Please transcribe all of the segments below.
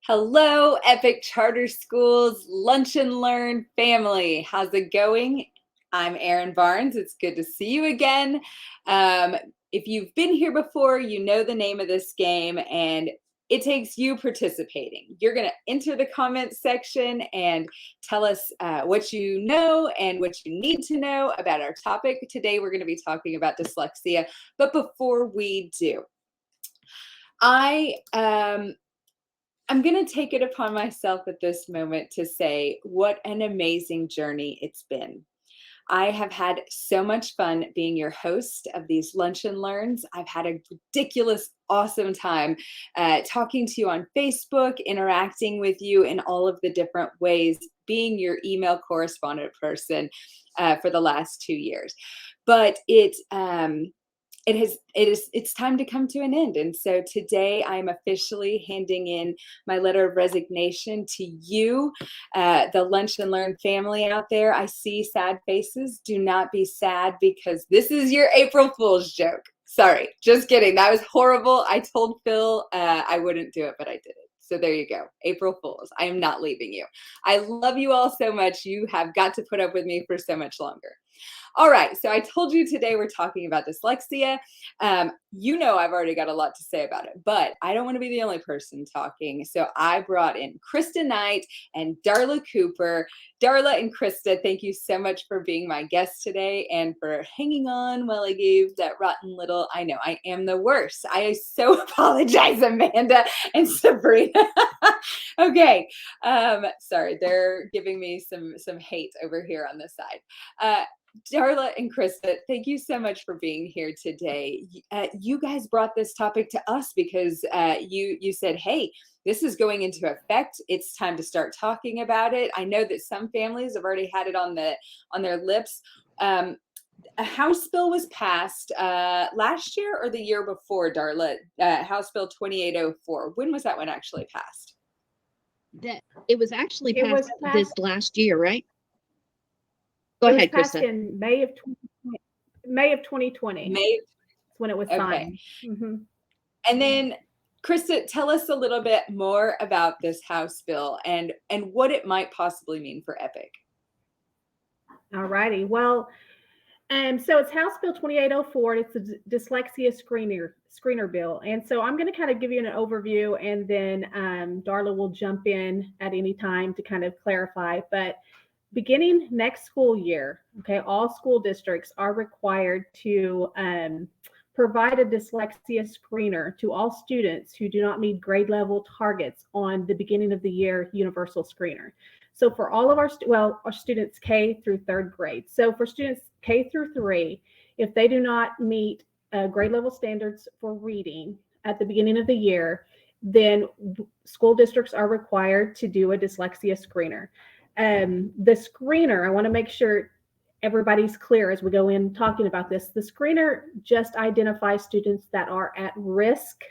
Hello, Epic Charter Schools Lunch and Learn family. How's it going? I'm Erin Barnes. It's good to see you again. If you've been here before, you know the name of this game, and it takes you participating. You're going to enter the comments section and tell us what you know and what you need to know about our topic. Today, we're going to be talking about dyslexia. But before we do, I'm going to take it upon myself at this moment to say what an amazing journey it's been. I have had so much fun being your host of these Lunch and Learns. I've had a ridiculous, awesome time talking to you on Facebook, interacting with you in all of the different ways, being your email correspondent person for the last 2 years. But it's time to come to an end. And so today I'm officially handing in my letter of resignation to you, the Lunch and Learn family out there. I see sad faces. Do not be sad because this is your April Fool's joke. Sorry, just kidding. That was horrible. I told Phil I wouldn't do it, but I did it. So there you go. April Fools. I am not leaving you. I love you all so much. You have got to put up with me for so much longer. All right, so I told you today we're talking about dyslexia. You know I've already got a lot to say about it, but I don't want to be the only person talking. So I brought in Krista Knight and Darla Cooper. Darla and Krista, thank you so much for being my guest today and for hanging on while I gave that rotten little, I know, I am the worst. I so apologize, Amanda and Sabrina. Okay, sorry, they're giving me some hate over here on this side. Darla and Krista, thank you so much for being here today. You guys brought this topic to us because you said, hey, this is going into effect. It's time to start talking about it. I know that some families have already had it on their lips. A House bill was passed last year or the year before, Darla? House Bill 2804. When was that one actually passed? It was actually passed this last year, right? Go ahead, Krista. In May of 2020. May when it was signed. Mm-hmm. And then, Krista, tell us a little bit more about this House bill and what it might possibly mean for Epic. All righty. Well, so it's House Bill 2804. It's the dyslexia screener bill. And so I'm going to kind of give you an overview, and then Darla will jump in at any time to kind of clarify. But beginning next school year, okay, all school districts are required to provide a dyslexia screener to all students who do not meet grade level targets on the beginning of the year universal screener. So for all of our students K through third grade. So for students K through 3, if they do not meet grade level standards for reading at the beginning of the year, then school districts are required to do a dyslexia screener. The screener, I want to make sure everybody's clear as we go in talking about this. The screener just identifies students that are at risk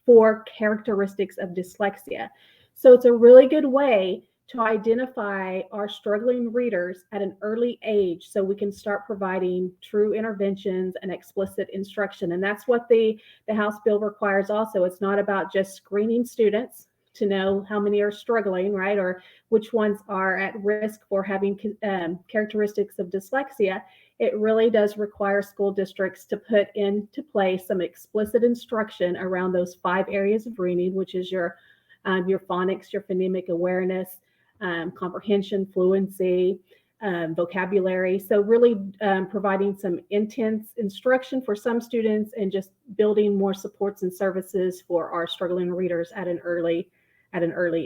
for characteristics of dyslexia. So it's a really good way to identify our struggling readers at an early age so we can start providing true interventions and explicit instruction. And that's what the House bill requires also. It's not about just screening students to know how many are struggling, right? Or which ones are at risk for having characteristics of dyslexia. It really does require school districts to put into place some explicit instruction around those 5 areas of reading, which is your phonics, your phonemic awareness, comprehension, fluency, vocabulary. So really providing some intense instruction for some students and just building more supports and services for our struggling readers at an early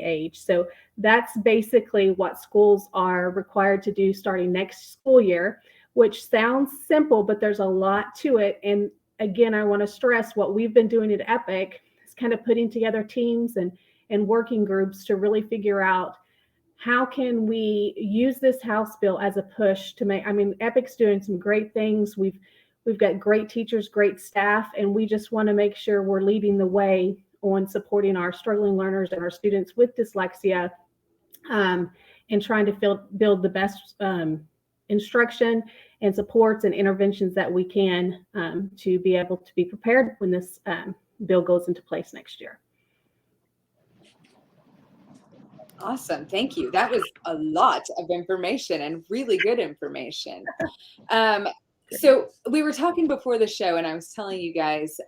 age. So that's basically what schools are required to do starting next school year, which sounds simple, but there's a lot to it. And again, I want to stress what we've been doing at Epic is kind of putting together teams and working groups to really figure out how can we use this House bill as a push to make, Epic's doing some great things. We've got great teachers, great staff, and we just want to make sure we're leading the way on supporting our struggling learners and our students with dyslexia, and trying to build the best instruction and supports and interventions that we can to be able to be prepared when this bill goes into place next year. Awesome. Thank you. That was a lot of information and really good information. So we were talking before the show and I was telling you guys,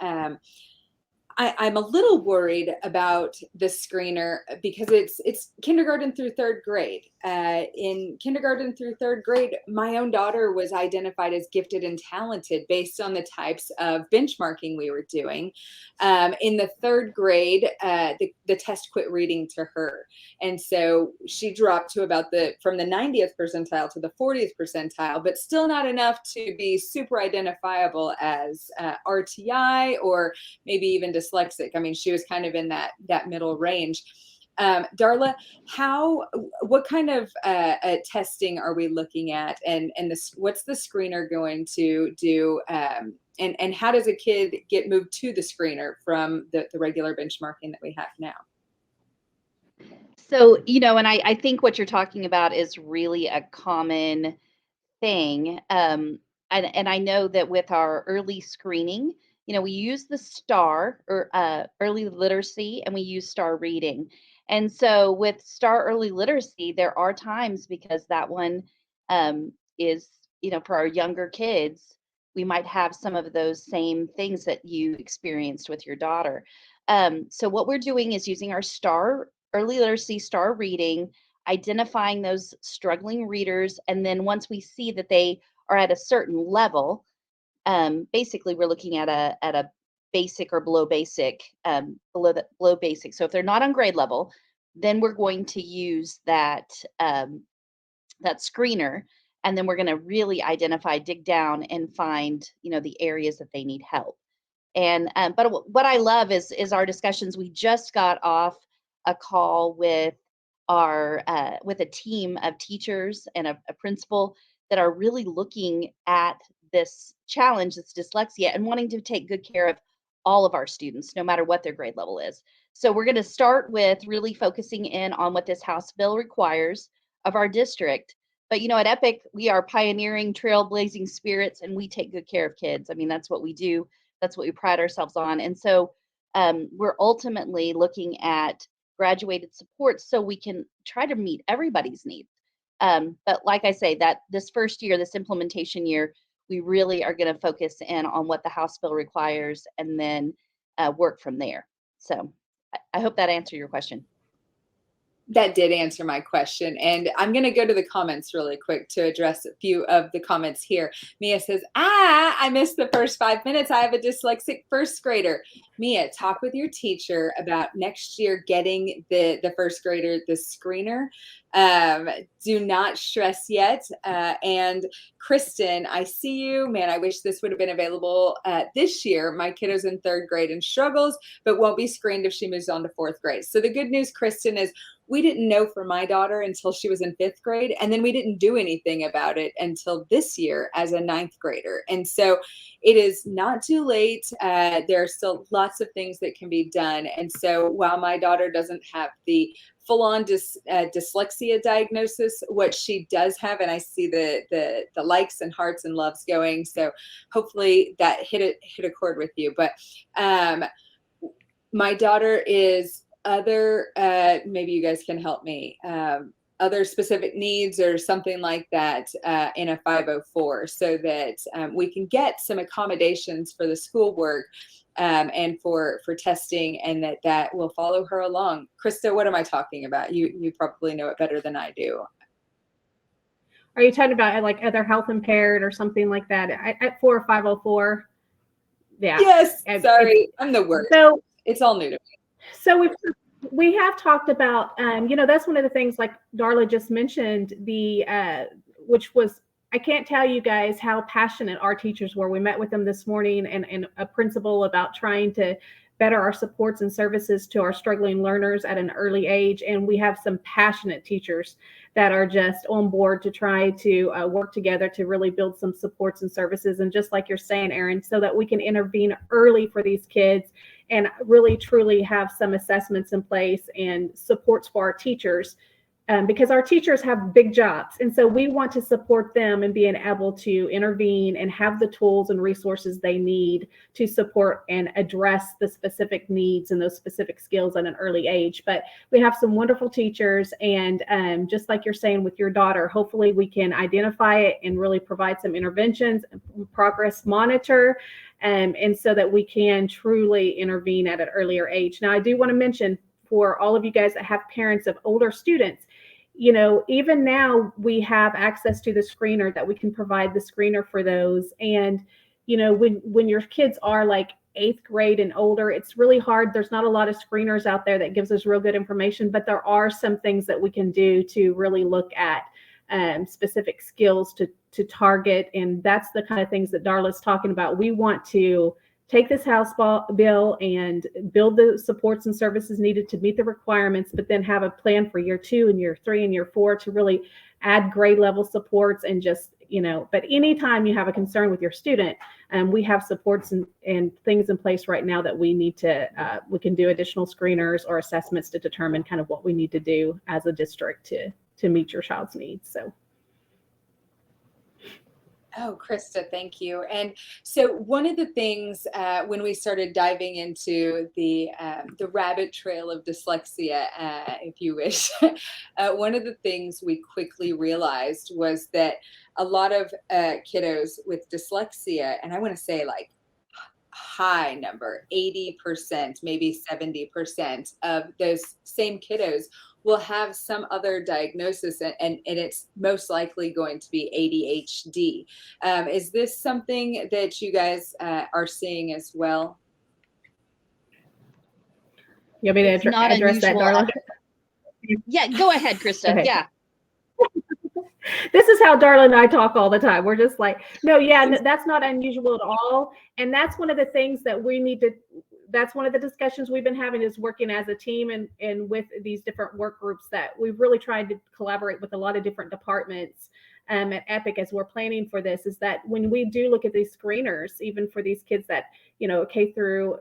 I'm a little worried about the screener because it's kindergarten through third grade. In kindergarten through third grade, my own daughter was identified as gifted and talented based on the types of benchmarking we were doing. In the third grade, the test quit reading to her. And so she dropped to about from the 90th percentile to the 40th percentile, but still not enough to be super identifiable as RTI or maybe even dyslexic. I mean, she was kind of in that middle range. Darla, what kind of testing are we looking at, and what's the screener going to do, and how does a kid get moved to the screener from the regular benchmarking that we have now? So, and I think what you're talking about is really a common thing. And I know that with our early screening, we use the STAR or early literacy, and we use STAR reading. And so with STAR early literacy, there are times because that one is, for our younger kids, we might have some of those same things that you experienced with your daughter. So what we're doing is using our STAR early literacy, STAR reading, identifying those struggling readers, and then once we see that they are at a certain level, basically we're looking at a basic or below basic, below basic. So if they're not on grade level, then we're going to use that that screener, and then we're going to really identify, dig down, and find the areas that they need help. And but what I love is our discussions. We just got off a call with with a team of teachers and a principal that are really looking at this challenge, this dyslexia, and wanting to take good care of all of our students, no matter what their grade level is. So we're going to start with really focusing in on what this House bill requires of our district. But at Epic, we are pioneering, trailblazing spirits, and we take good care of kids. I mean, that's what we do. That's what we pride ourselves on. And so we're ultimately looking at graduated support so we can try to meet everybody's needs. But like I say, that this first year, this implementation year, we really are going to focus in on what the House bill requires and then work from there. So I hope that answered your question. That did answer my question. And I'm going to go to the comments really quick to address a few of the comments here. Mia says, I missed the first 5 minutes. I have a dyslexic first grader. Mia, talk with your teacher about next year getting the first grader the screener. Do not stress yet. And Kristen, I see you. Man, I wish this would have been available this year. My kiddo's in third grade and struggles, but won't be screened if she moves on to fourth grade. So the good news, Kristen, is we didn't know for my daughter until she was in fifth grade. And then we didn't do anything about it until this year as a ninth grader. And so it is not too late. There are still lots of things that can be done. And so while my daughter doesn't have the full-on dyslexia diagnosis, what she does have, and I see the likes and hearts and loves going. So hopefully that hit a chord with you. But my daughter is other, maybe you guys can help me, other specific needs or something like that in a 504 so that we can get some accommodations for the schoolwork and for testing, and that will follow her along. Krista, what am I talking about? You probably know it better than I do. Are you talking about like other health impaired or something like that at 4 or 504? Yeah. Yes. Sorry, I'm the worst. So it's all new to me. So we have talked about, that's one of the things like Darla just mentioned, which was, I can't tell you guys how passionate our teachers were. We met with them this morning and a principal about trying to better our supports and services to our struggling learners at an early age. And we have some passionate teachers that are just on board to try to work together to really build some supports and services. And just like you're saying, Erin, so that we can intervene early for these kids and really truly have some assessments in place and supports for our teachers because our teachers have big jobs. And so we want to support them in being able to intervene and have the tools and resources they need to support and address the specific needs and those specific skills at an early age. But we have some wonderful teachers, and just like you're saying with your daughter, hopefully we can identify it and really provide some interventions, progress monitor, and so that we can truly intervene at an earlier age. Now, I do want to mention, for all of you guys that have parents of older students, even now we have access to the screener, that we can provide the screener for those. And, when your kids are like 8th grade and older, it's really hard. There's not a lot of screeners out there that gives us real good information, but there are some things that we can do to really look at specific skills to target. And that's the kind of things that Darla's talking about. We want to take this House bill and build the supports and services needed to meet the requirements, but then have a plan for year 2 and year 3 and year 4 to really add grade level supports. And just, but anytime you have a concern with your student, we have supports and things in place right now that we need to, we can do additional screeners or assessments to determine kind of what we need to do as a district to meet your child's needs. So. Oh, Krista, thank you. And so one of the things when we started diving into the rabbit trail of dyslexia, if you wish, one of the things we quickly realized was that a lot of kiddos with dyslexia, and I want to say like high number, 80%, maybe 70% of those same kiddos will have some other diagnosis, and it's most likely going to be ADHD. Is this something that you guys are seeing as well? You want me to address that, Darla? Yeah, go ahead, Krista. Okay. Yeah. This is how Darla and I talk all the time. We're just like, no, yeah, that's not unusual at all. And that's one of the things that we need to, that's one of the discussions we've been having, is working as a team and with these different work groups, that we've really tried to collaborate with a lot of different departments at Epic as we're planning for this, is that when we do look at these screeners, even for these kids that, K through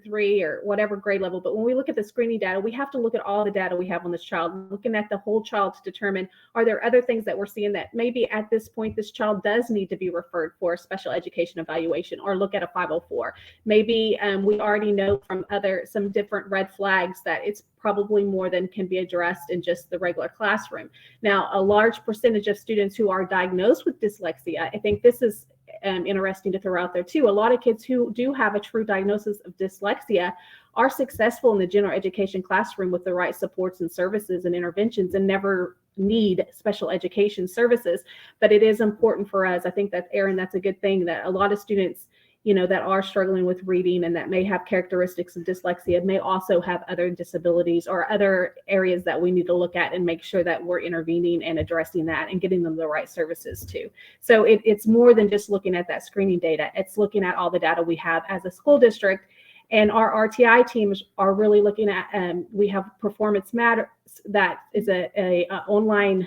3 or whatever grade level, but when we look at the screening data, we have to look at all the data we have on this child, looking at the whole child to determine, are there other things that we're seeing that maybe at this point this child does need to be referred for a special education evaluation, or look at a 504. Maybe we already know from some different red flags that it's probably more than can be addressed in just the regular classroom. Now, a large percentage of students who are diagnosed with dyslexia, I think this is interesting to throw out there too. A lot of kids who do have a true diagnosis of dyslexia are successful in the general education classroom with the right supports and services and interventions, and never need special education services. But it is important for us, I think that, Erin, that's a good thing, that a lot of students, that are struggling with reading and that may have characteristics of dyslexia may also have other disabilities or other areas that we need to look at and make sure that we're intervening and addressing that and getting them the right services too. So it's more than just looking at that screening data. It's looking at all the data we have as a school district, and our RTI teams are really looking at, we have Performance Matters, that is a online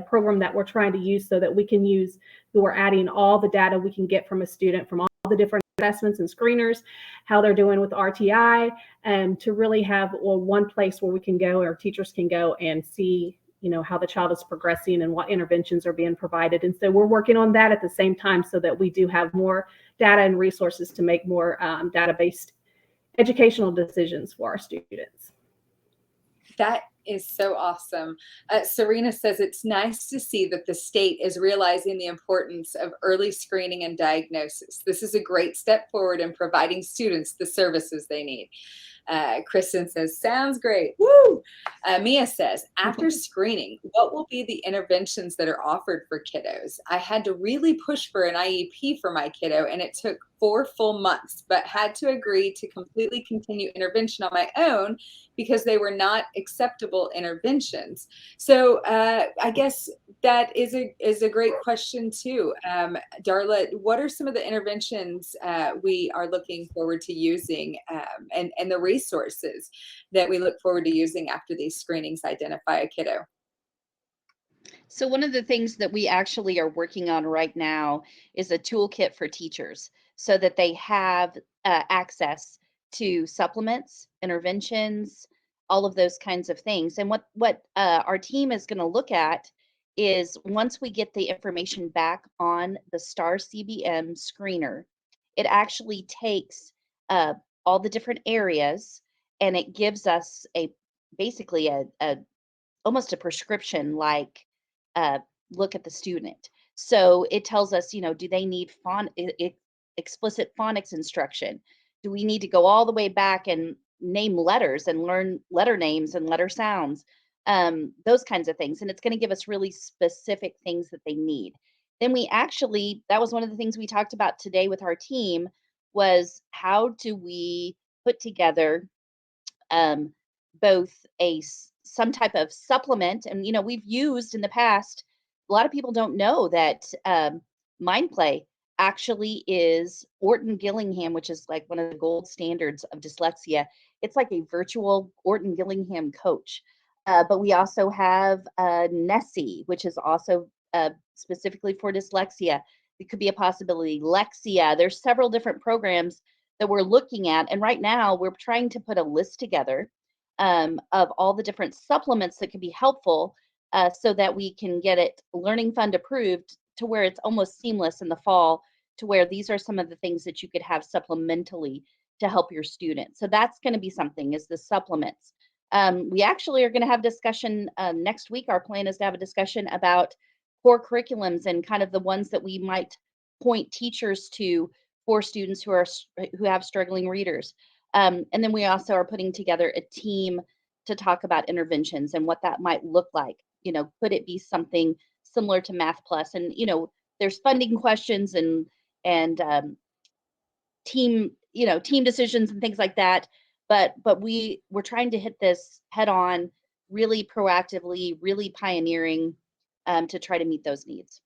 program that we're trying to use, so that we can use, we're adding all the data we can get from a student from all the different assessments and screeners, how they're doing with RTI, to really have one place where we can go, or teachers can go and see, how the child is progressing and what interventions are being provided. And so we're working on that at the same time, so that we do have more data and resources to make more data-based educational decisions for our students. That is so awesome. Serena says it's nice to see that the state is realizing the importance of early screening and diagnosis. This is a great step forward in providing students the services they need. Kristen says, sounds great. Woo! Mia says, after screening, what will be the interventions that are offered for kiddos? I had to really push for an IEP for my kiddo, and it took 4 full months, but had to agree to completely continue intervention on my own because they were not acceptable interventions. So I guess that is a great question too. Darla, what are some of the interventions we are looking forward to using, and the resources that we look forward to using after these screenings identify a kiddo? So one of the things that we actually are working on right now is a toolkit for teachers, so that they have access to supplements, interventions, all of those kinds of things. And what our team is going to look at is once we get the information back on the STAR CBM screener, it actually takes all the different areas and it gives us a basically a almost a prescription like look at the student. So it tells us, do they need explicit phonics instruction? Do we need to go all the way back and name letters and learn letter names and letter sounds? Those kinds of things. And it's going to give us really specific things that they need. Then that was one of the things we talked about today with our team was how do we put together um, both some type of supplement. And we've used in the past, a lot of people don't know that mind play actually is Orton Gillingham, which is like one of the gold standards of dyslexia. It's like a virtual Orton Gillingham coach. But we also have Nessie, which is also specifically for dyslexia. It could be a possibility. Lexia. There's several different programs that we're looking at. And right now we're trying to put a list together of all the different supplements that could be helpful so that we can get it Learning Fund approved to where it's almost seamless in the fall, to where these are some of the things that you could have supplementally to help your students. So that's going to be something, is the supplements. We actually are going to have discussion next week. Our plan is to have a discussion about core curriculums and kind of the ones that we might point teachers to for students who have struggling readers. And then we also are putting together a team to talk about interventions and what that might look like. Could it be something similar to Math Plus? And there's funding questions and team decisions and things like that. But we're trying to hit this head on, really proactively, really pioneering to try to meet those needs.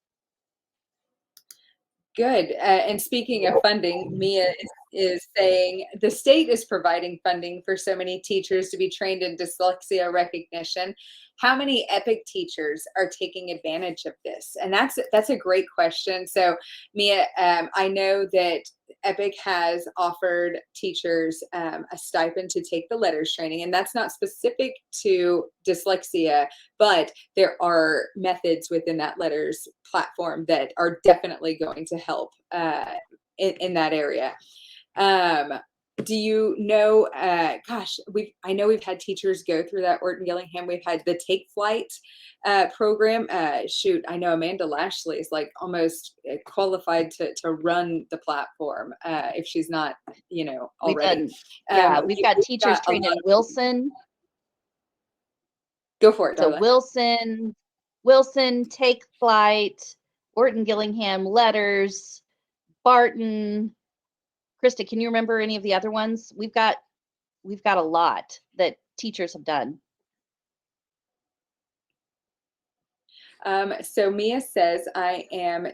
Good. And speaking of funding, Mia is saying the state is providing funding for so many teachers to be trained in dyslexia recognition. How many EPIC teachers are taking advantage of this? And that's a great question. So Mia, I know that EPIC has offered teachers a stipend to take the letters training, and that's not specific to dyslexia, but there are methods within that letters platform that are definitely going to help in that area. Do you know, I know we've had teachers go through that Orton Gillingham. We've had the Take Flight program. I know Amanda Lashley is like almost qualified to run the platform if she's not, already. We've got teachers trained in Wilson. Go for it, So Darla. Wilson, Take Flight, Orton Gillingham, Letters, Barton. Krista, can you remember any of the other ones? We've got a lot that teachers have done. So Mia says, I am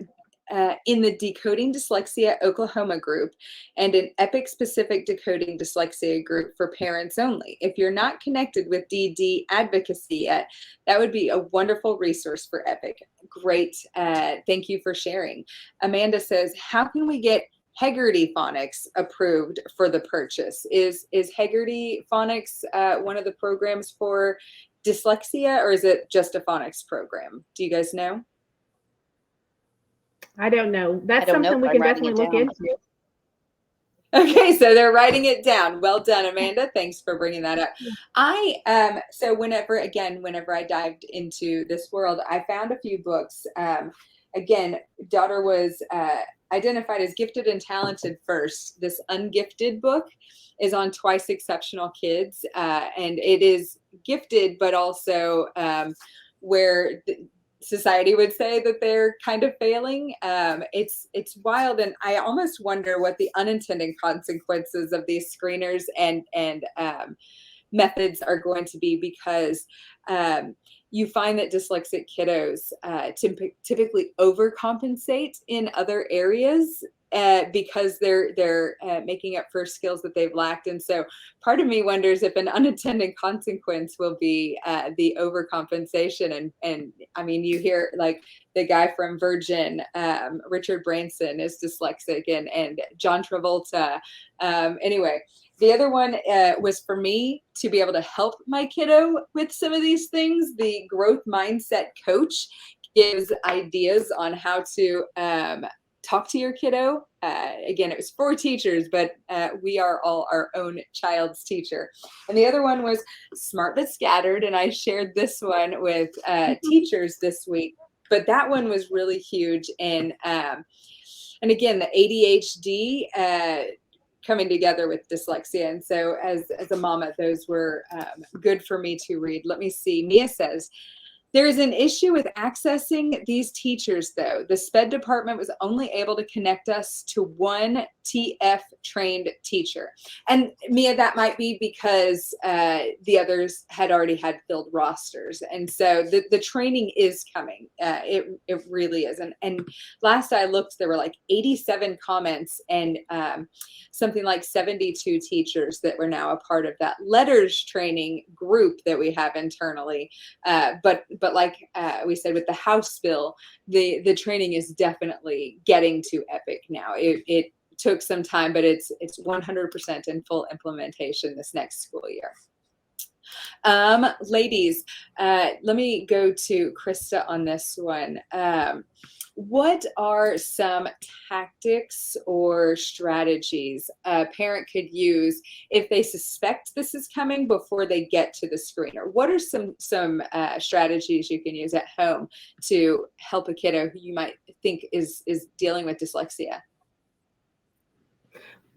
in the Decoding Dyslexia Oklahoma group and an EPIC specific Decoding Dyslexia group for parents only. If you're not connected with DD advocacy yet, that would be a wonderful resource for EPIC. Great. Thank you for sharing. Amanda says, how can we get Hegarty Phonics approved for the purchase? Is Hegarty Phonics one of the programs for dyslexia, or is it just a phonics program? Do you guys know? I don't know. That's something we can definitely look into. Okay, so they're writing it down. Well done, Amanda. Thanks for bringing that up. So whenever I dived into this world, I found a few books. Again, daughter was identified as gifted and talented first. This Ungifted book is on twice exceptional kids, and it is gifted, but also where society would say that they're kind of failing. It's wild, and I almost wonder what the unintended consequences of these screeners and methods are going to be, because you find that dyslexic kiddos typically overcompensate in other areas because they're making up for skills that they've lacked. And so part of me wonders if an unintended consequence will be the overcompensation. And I mean, you hear like the guy from Virgin, Richard Branson is dyslexic, and John Travolta. Anyway, The other one was for me to be able to help my kiddo with some of these things. The growth mindset coach gives ideas on how to talk to your kiddo. Again, it was for teachers, but we are all our own child's teacher. And the other one was Smart But Scattered, and I shared this one with teachers this week. But that one was really huge. And again, the ADHD coming together with dyslexia. And so as a mama, those were good for me to read. Let me see. Mia says, there is an issue with accessing these teachers, though. The SPED department was only able to connect us to one TF trained teacher. And Mia, that might be because the others had already had filled rosters. And so the training is coming. It really is. And last I looked, there were like 87 comments and something like 72 teachers that were now a part of that letters training group that we have internally. But like we said with the House bill, the training is definitely getting to EPIC now. It took some time, but it's 100% in full implementation this next school year. Ladies, let me go to Krista on this one. What are some tactics or strategies a parent could use if they suspect this is coming before they get to the screener? What are some strategies you can use at home to help a kiddo who you might think is dealing with dyslexia?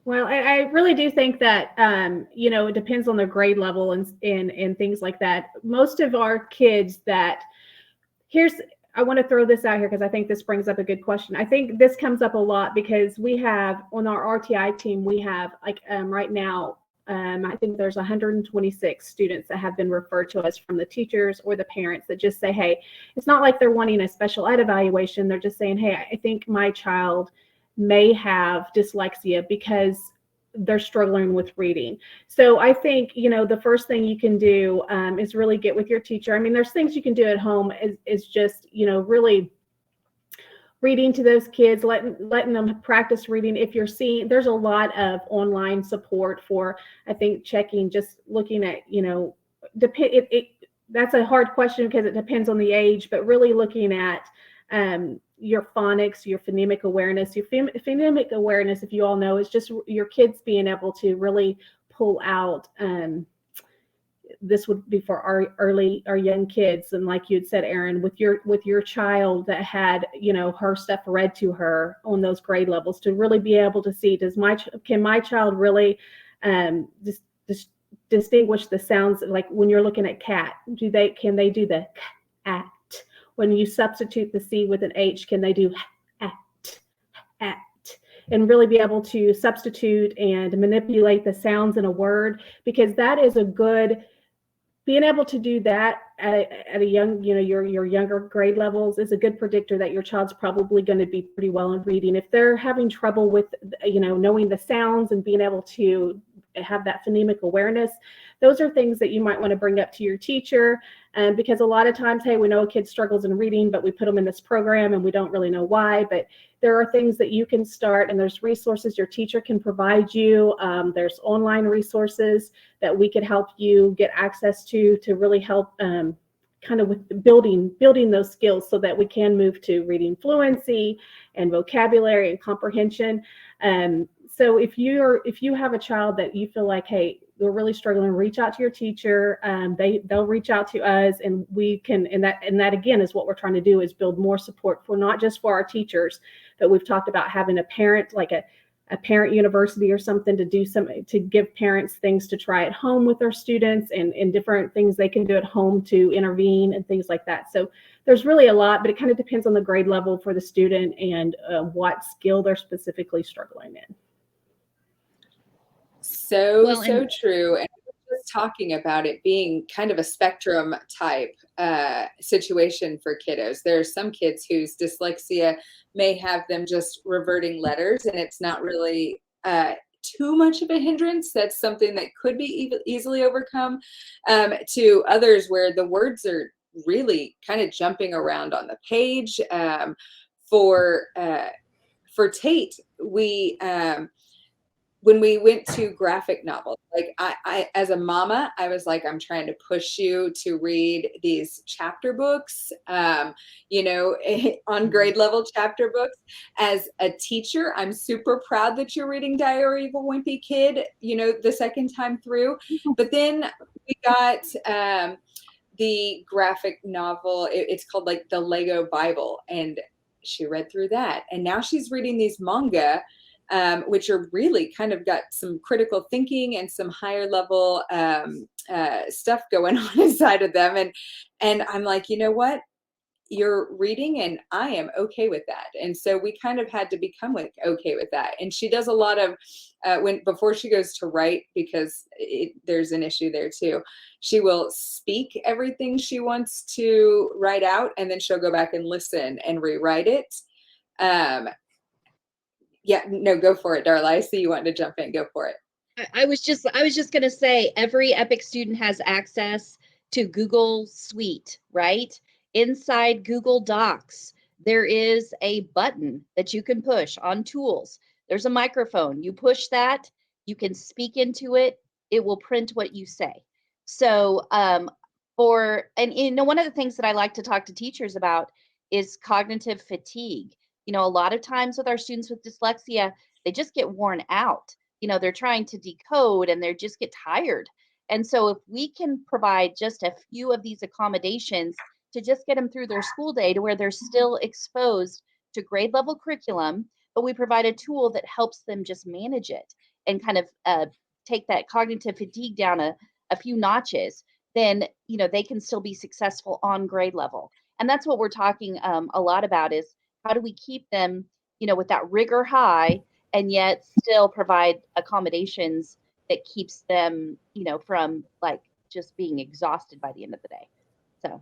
Well, I really do think that, it depends on their grade level and things like that. Most of our kids I want to throw this out here because I think this brings up a good question. I think this comes up a lot because we have on our RTI team, we have right now, I think there's 126 students that have been referred to us from the teachers or the parents that just say, hey, it's not like they're wanting a special ed evaluation. They're just saying, hey, I think my child may have dyslexia because they're struggling with reading. So I think, the first thing you can do is really get with your teacher. I mean, there's things you can do at home is just, really reading to those kids, letting them practice reading. If you're seeing, there's a lot of online support for, I think, checking, just looking at, that's a hard question because it depends on the age, but really looking at your phonics, your phonemic awareness. Your phonemic awareness, if you all know, is just your kids being able to really pull out. This would be for our young kids, and like you had said, Erin, with your child that had her stuff read to her on those grade levels, to really be able to see, can my child really distinguish the sounds, like when you're looking at cat, can they do the at? When you substitute the C with an H, can they do at, and really be able to substitute and manipulate the sounds in a word? Because that is being able to do that at a young, your younger grade levels is a good predictor that your child's probably going to be pretty well in reading. If they're having trouble with, knowing the sounds and being able to have that phonemic awareness, those are things that you might want to bring up to your teacher. Because a lot of times, hey, we know a kid struggles in reading, but we put them in this program and we don't really know why. But there are things that you can start, and there's resources your teacher can provide you. There's online resources that we could help you get access to really help kind of with building those skills so that we can move to reading fluency and vocabulary and comprehension. So if you have a child that you feel like, hey, they're really struggling, reach out to your teacher. They'll reach out to us, and we can, and that again is what we're trying to do, is build more support for not just for our teachers, but we've talked about having a parent, like a parent university or something, to give parents things to try at home with their students, and different things they can do at home to intervene and things like that. So there's really a lot, but it kind of depends on the grade level for the student and what skill they're specifically struggling in. So true. And just talking about it being kind of a spectrum type situation for kiddos. There are some kids whose dyslexia may have them just reverting letters, and it's not really too much of a hindrance. That's something that could be easily overcome. To others where the words are really kind of jumping around on the page. For Tate, we when we went to graphic novels, like I, as a mama, I was like, I'm trying to push you to read these chapter books, you know, on grade level chapter books. As a teacher, I'm super proud that you're reading Diary of a Wimpy Kid, you know, the second time through. But then we got the graphic novel. It's called like the Lego Bible, and she read through that, and now she's reading these manga, which are really kind of got some critical thinking and some higher level stuff going on inside of them. And I'm like, you know what? You're reading, and I am okay with that. And so we kind of had to become like okay with that. And she does a lot of before she goes to write, because there's an issue there too. She will speak everything she wants to write out, and then she'll go back and listen and rewrite it. Yeah, no, go for it, Darla. I see you wanting to jump in. Go for it. I was just going to say, every EPIC student has access to Google Suite, right? Inside Google Docs, there is a button that you can push on Tools. There's a microphone. You push that, you can speak into it. It will print what you say. So, and you know, one of the things that I like to talk to teachers about is cognitive fatigue. You know, a lot of times with our students with dyslexia, they just get worn out. You know, they're trying to decode and they just get tired. And so if we can provide just a few of these accommodations to just get them through their school day to where they're still exposed to grade level curriculum, but we provide a tool that helps them just manage it and kind of take that cognitive fatigue down a few notches, then, you know, they can still be successful on grade level. And that's what we're talking a lot about, is how do we keep them, you know, with that rigor high, and yet still provide accommodations that keeps them, you know, from like just being exhausted by the end of the day. So,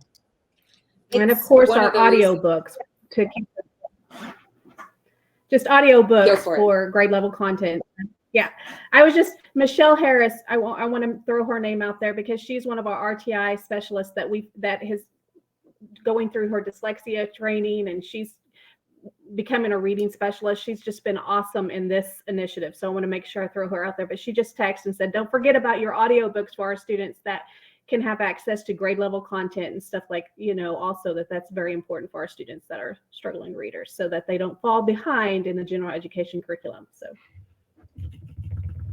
and of course our audiobooks to keep just audiobooks for grade level content. Yeah, I was just Michelle Harris. I want to throw her name out there because she's one of our RTI specialists that has going through her dyslexia training, and she's becoming a reading specialist. She's just been awesome in this initiative. So I want to make sure I throw her out there. But she just texted and said, don't forget about your audiobooks for our students that can have access to grade level content and stuff, like, you know, also that's very important for our students that are struggling readers, so that they don't fall behind in the general education curriculum. So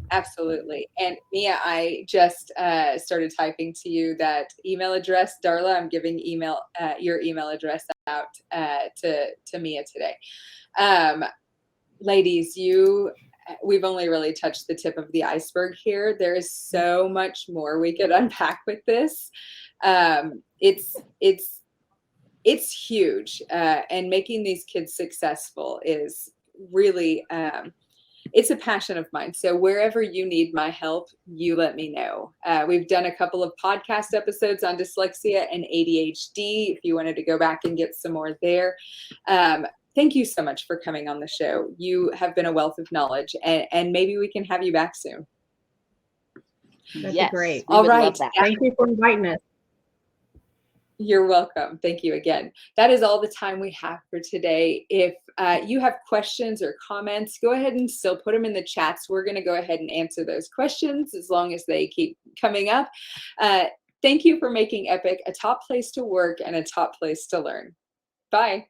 absolutely. And Mia, I just started typing to you that email address. Darla, I'm giving your email address out to Mia today. Ladies, we've only really touched the tip of the iceberg here. There is so much more we could unpack with this. It's huge, and making these kids successful is really it's a passion of mine. So wherever you need my help, you let me know. We've done a couple of podcast episodes on dyslexia and ADHD, if you wanted to go back and get some more there. Thank you so much for coming on the show. You have been a wealth of knowledge, and maybe we can have you back soon. That'd be great. All right. Thank you for inviting us. You're welcome. Thank you again. That is all the time we have for today. If you have questions or comments, go ahead and still put them in the chats. We're going to go ahead and answer those questions as long as they keep coming up. Thank you for making EPIC a top place to work and a top place to learn. Bye.